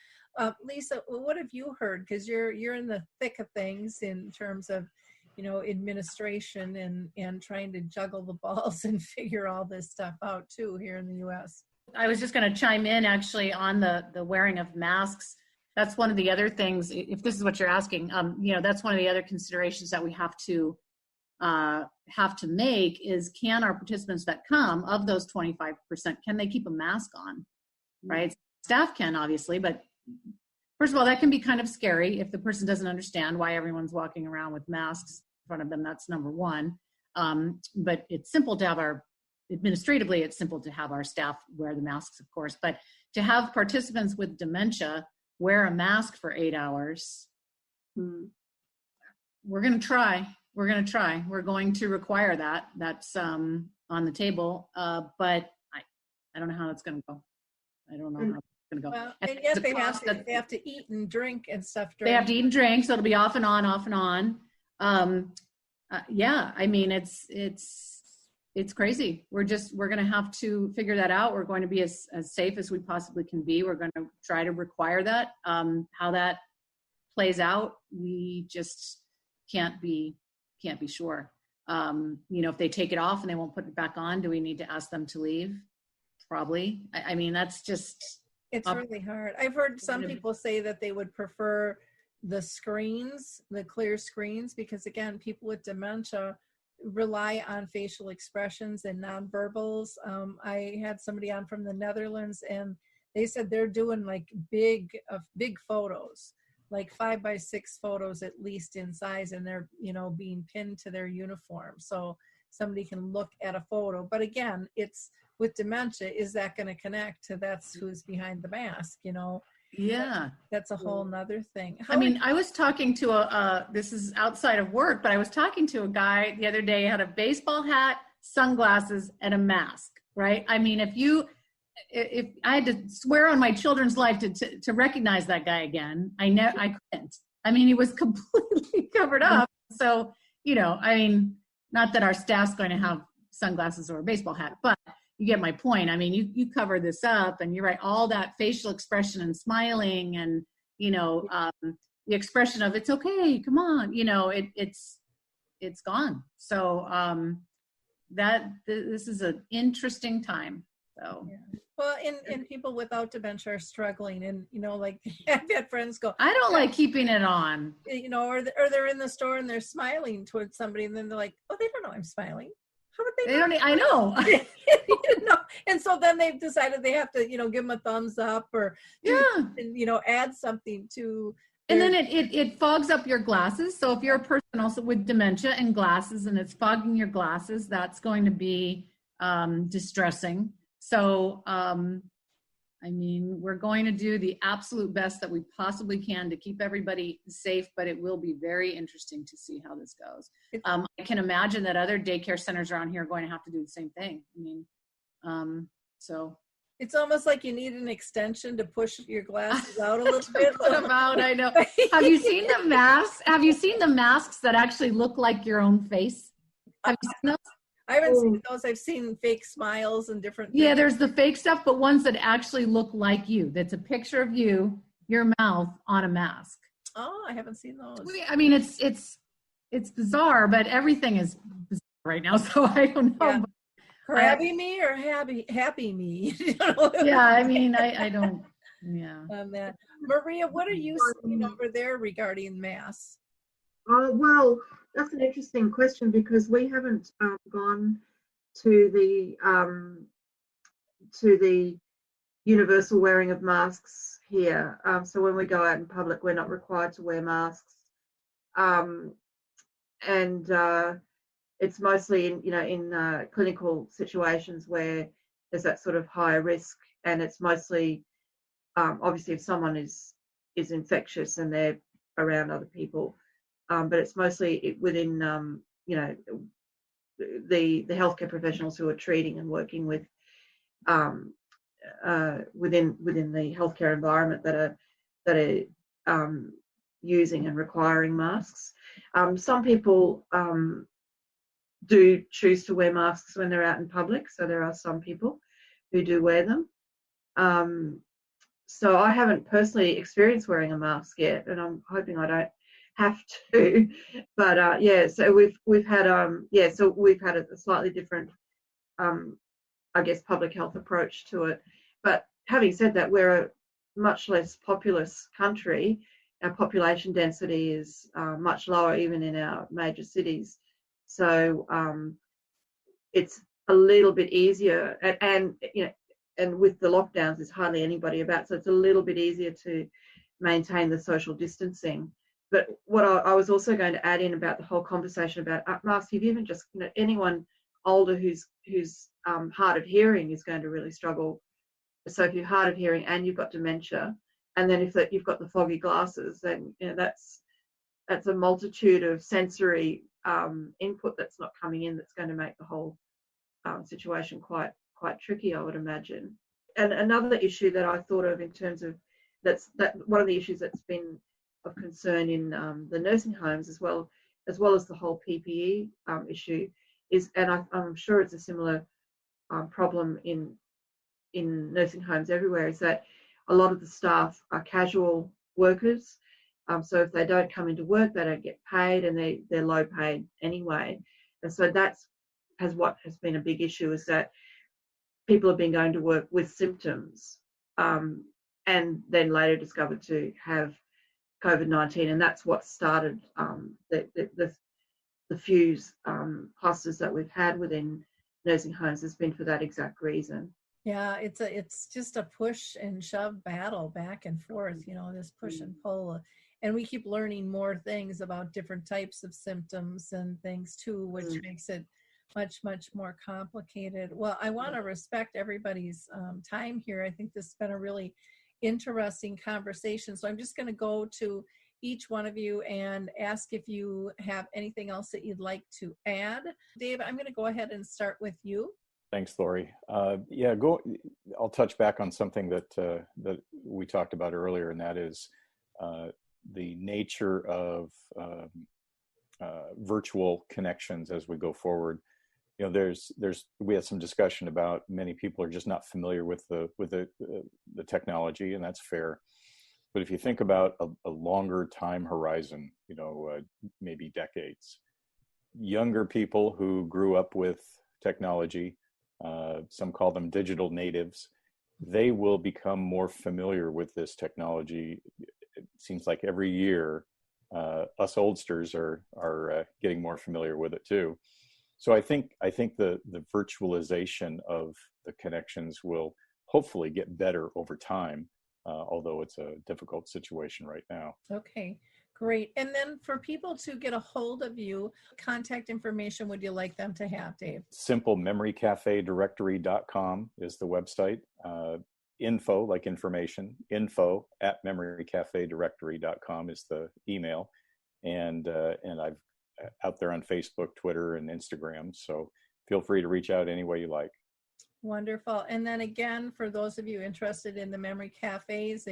Lisa, what have you heard? Because you're in the thick of things in terms of, you know, administration and trying to juggle the balls and figure all this stuff out too here in the U.S. I was just going to chime in actually on the wearing of masks. That's one of the other things, if this is what you're asking, you know, that's one of the other considerations that we have to make is, can our participants that come, of those 25%, can they keep a mask on, right? Staff can, obviously, but first of all, that can be kind of scary if the person doesn't understand why everyone's walking around with masks in front of them. That's number one. But it's simple to have administratively, it's simple to have our staff wear the masks, of course, but to have participants with dementia wear a mask for 8 hours, we're going to try. We're going to require that. That's on the table. But I don't know how it's going to go. I don't know how it's going to go. Well, and yes, they have to eat and drink and stuff. They have to eat and drink, so it'll be off and on, off and on. Yeah, I mean, it's crazy. We're going to have to figure that out. We're going to be as safe as we possibly can be. We're going to try to require that. How that plays out, we just can't be sure. You know, if they take it off and they won't put it back on, do we need to ask them to leave? Probably. I mean, that's just... It's really hard. I've heard some people say that they would prefer the screens, the clear screens, because again, people with dementia rely on facial expressions and nonverbals. I had somebody on from the Netherlands, and they said they're doing like big photos, like 5x6 photos at least in size, and they're, you know, being pinned to their uniform so somebody can look at a photo. But again, it's with dementia, is that going to connect to that's who's behind the mask, you know? Yeah. That's a whole nother thing. I was talking to this is outside of work, but I was talking to a guy the other day, had a baseball hat, sunglasses, and a mask, right? I mean, if I had to swear on my children's life to recognize that guy again, I couldn't. I mean, he was completely covered up. So, you know, I mean, not that our staff's going to have sunglasses or a baseball hat, but you get my point. I mean, you cover this up, and you're right, all that facial expression and smiling and, you know, the expression of it's okay, come on, you know, it's gone. So this is an interesting time. So yeah. Well, and people without dementia are struggling, and, you know, like I've had friends go, I don't like keeping it on, you know, or they're in the store and they're smiling towards somebody, and then they're like, oh, they don't know I'm smiling. How would they know? I know. You know. And so then they've decided they have to, you know, give them a thumbs up or, and, you know, add something to. And then it fogs up your glasses. So if you're a person also with dementia and glasses and it's fogging your glasses, that's going to be distressing. So, I mean, we're going to do the absolute best that we possibly can to keep everybody safe, but it will be very interesting to see how this goes. I can imagine that other daycare centers around here are going to have to do the same thing. I mean, so. It's almost like you need an extension to push your glasses out a little bit. Put them out, I know. Have you seen the masks? Have you seen the masks that actually look like your own face? Have you seen those? I haven't seen those. I've seen fake smiles and different things. Yeah, there's the fake stuff, but ones that actually look like you. That's a picture of you, your mouth on a mask. Oh, I haven't seen those. I mean, it's bizarre, but everything is bizarre right now, so I don't know. Yeah. Crabby me or happy me? Yeah, I mean, I don't, yeah. Maria, what are you seeing over there regarding masks? Well, that's an interesting question because we haven't gone to the universal wearing of masks here. So when we go out in public, we're not required to wear masks, and it's mostly in clinical situations where there's that sort of higher risk, and it's mostly obviously if someone is infectious and they're around other people. But it's mostly within, the healthcare professionals who are treating and working with within the healthcare environment that are using and requiring masks. Some people do choose to wear masks when they're out in public, so there are some people who do wear them. So I haven't personally experienced wearing a mask yet, and I'm hoping I don't have to. But so we've had a slightly different, I guess, public health approach to it. But having said that, we're a much less populous country. Our population density is much lower, even in our major cities. So it's a little bit easier, and with the lockdowns, there's hardly anybody about, so it's a little bit easier to maintain the social distancing. But what I was also going to add in about the whole conversation about masks, if even just anyone older who's hard of hearing is going to really struggle. So if you're hard of hearing and you've got dementia, and then if you've got the foggy glasses, then that's a multitude of sensory input that's not coming in, that's going to make the whole situation quite tricky, I would imagine. And another issue that I thought of in terms of that one of the issues that's been of concern in the nursing homes as well as the whole PPE issue is, and I'm sure it's a similar problem in nursing homes everywhere, is that a lot of the staff are casual workers. So if they don't come into work, they don't get paid, and they're low paid anyway. And so what has been a big issue, is that people have been going to work with symptoms and then later discovered to have COVID-19, and that's what started the few clusters that we've had within nursing homes has been for that exact reason. Yeah, it's just a push and shove battle back and forth, this push and pull. And we keep learning more things about different types of symptoms and things too, which makes it much, much more complicated. Well, I want to respect everybody's time here. I think this has been a really interesting conversation. So I'm just going to go to each one of you and ask if you have anything else that you'd like to add. Dave, I'm going to go ahead and start with you. Thanks, Lori. I'll touch back on something that we talked about earlier, and that is the nature of virtual connections as we go forward. We had some discussion about many people are just not familiar with the technology, and that's fair. But if you think about a longer time horizon, maybe decades, younger people who grew up with technology, some call them digital natives, they will become more familiar with this technology. It seems like every year, us oldsters are getting more familiar with it too. So I think the virtualization of the connections will hopefully get better over time, although it's a difficult situation right now. Okay, great. And then for people to get a hold of you, contact information would you like them to have, Dave? Simple memorycafedirectory.com is the website. Info, like information, info@memorycafedirectory.com is the email. And I've out there on Facebook, Twitter, and Instagram. So feel free to reach out any way you like. Wonderful. And then again, for those of you interested in the memory cafes,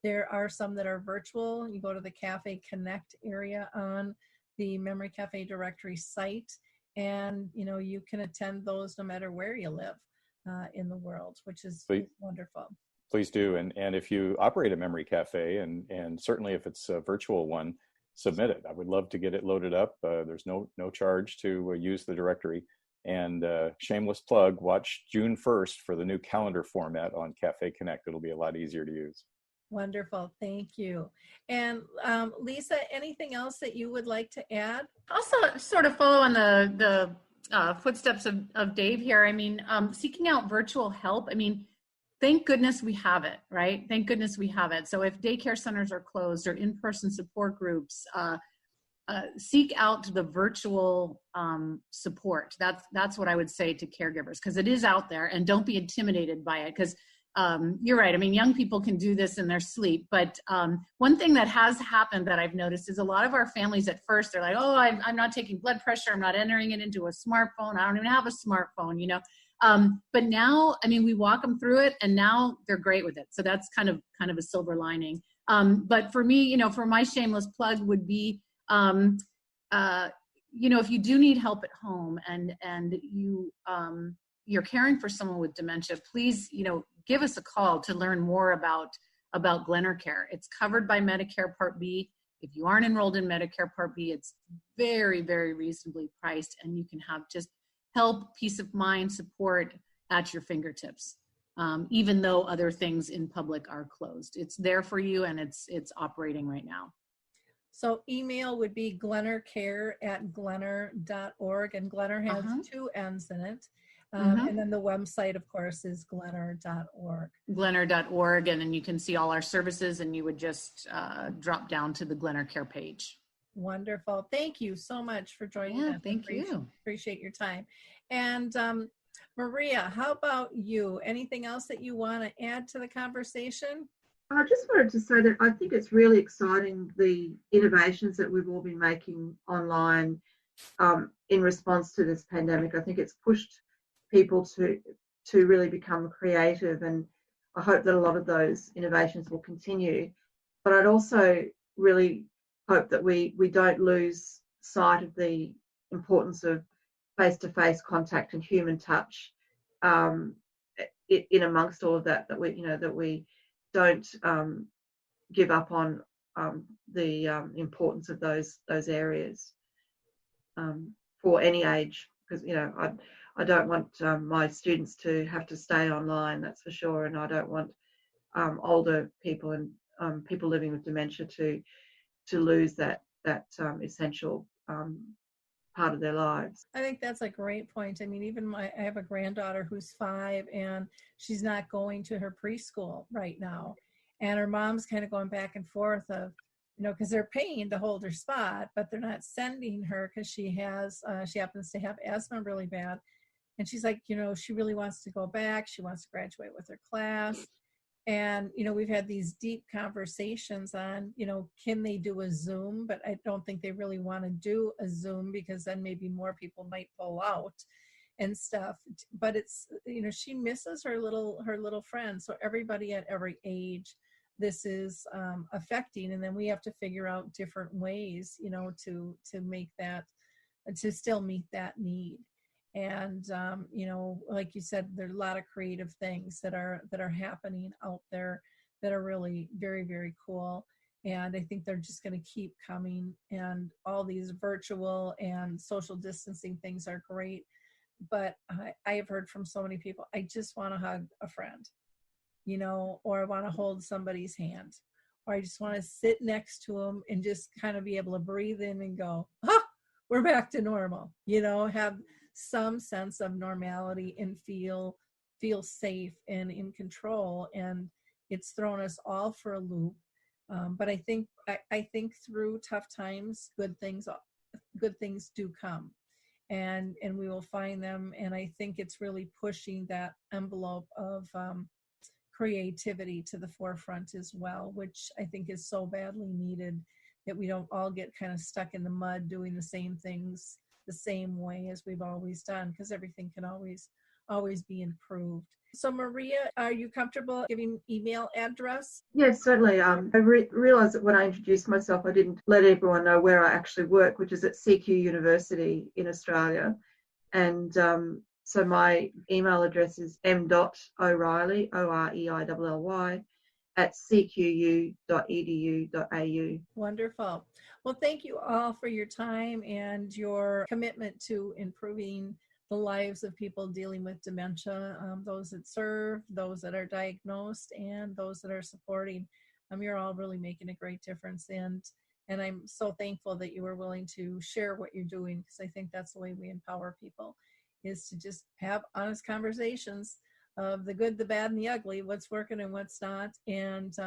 there are some that are virtual. You go to the Cafe Connect area on the Memory Cafe Directory site, and you can attend those no matter where you live in the world, which is wonderful. Please do. And if you operate a memory cafe, and certainly if it's a virtual one, submit it. I would love to get it loaded up. There's no charge to use the directory. And shameless plug, watch June 1st for the new calendar format on Cafe Connect. It'll be a lot easier to use. Wonderful. Thank you. And Lisa, anything else that you would like to add? Also, sort of follow on the footsteps of Dave here. I mean, seeking out virtual help. I mean, thank goodness we have it, right? Thank goodness we have it. So if daycare centers are closed or in-person support groups, seek out the virtual support. That's what I would say to caregivers, because it is out there, and don't be intimidated by it, because you're right. I mean, young people can do this in their sleep, but one thing that has happened that I've noticed is a lot of our families at first, they're like, oh, I'm not taking blood pressure. I'm not entering it into a smartphone. I don't even have a smartphone, you know. But now, I mean, we walk them through it and now they're great with it. So that's kind of a silver lining. But for me, you know, for my shameless plug would be, you know, if you do need help at home and you're caring for someone with dementia, please, you know, give us a call to learn more about GLENNERCARE. It's covered by Medicare Part B. If you aren't enrolled in Medicare Part B, it's very, very reasonably priced, and you can have just help, peace of mind, support at your fingertips, even though other things in public are closed. It's there for you, and it's operating right now. So email would be glennercare@glenner.org, and Glenner has two N's in it. And then the website, of course, is glenner.org. Glenner.org, and then you can see all our services, and you would just drop down to the GLENNERCARE page. Wonderful. Thank you so much for joining us. Thank you. Appreciate your time. And Maria, how about you? Anything else that you want to add to the conversation? I just wanted to say that I think it's really exciting, the innovations that we've all been making online in response to this pandemic. I think it's pushed people to really become creative, and I hope that a lot of those innovations will continue. But I'd also really hope that we don't lose sight of the importance of face-to-face contact and human touch in amongst all of that we don't give up on the importance of those areas for any age, because I don't want my students to have to stay online, that's for sure, and I don't want older people and people living with dementia to lose that essential part of their lives. I think that's a great point. I mean, even I have a granddaughter who's 5, and she's not going to her preschool right now. And her mom's kind of going back and forth of, because they're paying to hold her spot, but they're not sending her because she happens to have asthma really bad. And she's like, she really wants to go back. She wants to graduate with her class. And, we've had these deep conversations on, can they do a Zoom? But I don't think they really want to do a Zoom, because then maybe more people might pull out and stuff. But it's, she misses her little friends. So everybody at every age, this is affecting. And then we have to figure out different ways, to make that, to still meet that need. And, like you said, there are a lot of creative things that are happening out there that are really very, very cool. And I think they're just going to keep coming. And all these virtual and social distancing things are great. But I have heard from so many people, I just want to hug a friend, or I want to hold somebody's hand, or I just want to sit next to them and just kind of be able to breathe in and go, we're back to normal, have some sense of normality and feel safe and in control. And it's thrown us all for a loop. But I think through tough times, good things do come, and we will find them. And I think it's really pushing that envelope of creativity to the forefront as well, which I think is so badly needed, that we don't all get kind of stuck in the mud doing the same things the same way as we've always done, because everything can always be improved. So Maria, are you comfortable giving email address? Yes, certainly. I realised that when I introduced myself, I didn't let everyone know where I actually work, which is at CQ University in Australia. And so my email address is m.o'reilly, OREILLY, at cqu.edu.au. Wonderful. Well, thank you all for your time and your commitment to improving the lives of people dealing with dementia, those that serve, those that are diagnosed, and those that are supporting. You're all really making a great difference. And I'm so thankful that you were willing to share what you're doing, because I think that's the way we empower people, is to just have honest conversations of the good, the bad, and the ugly, what's working and what's not. And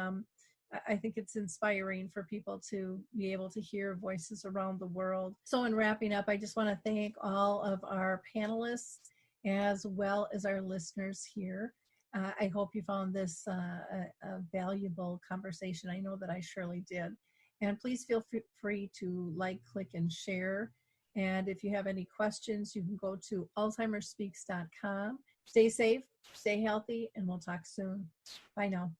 I think it's inspiring for people to be able to hear voices around the world. So in wrapping up, I just want to thank all of our panelists as well as our listeners here. I hope you found this a valuable conversation. I know that I surely did. And please feel free to like, click, and share. And if you have any questions, you can go to alzheimerspeaks.com. Stay safe, stay healthy, and we'll talk soon. Bye now.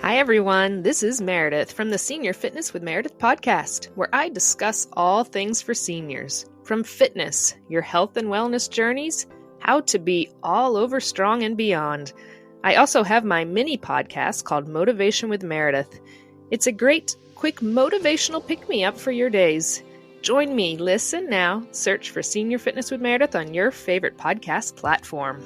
Hi, everyone. This is Meredith from the Senior Fitness with Meredith podcast, where I discuss all things for seniors, from fitness, your health and wellness journeys, how to be all over strong and beyond. I also have my mini podcast called Motivation with Meredith. It's a great, quick motivational pick-me-up for your days. Join me, listen now, search for Senior Fitness with Meredith on your favorite podcast platform.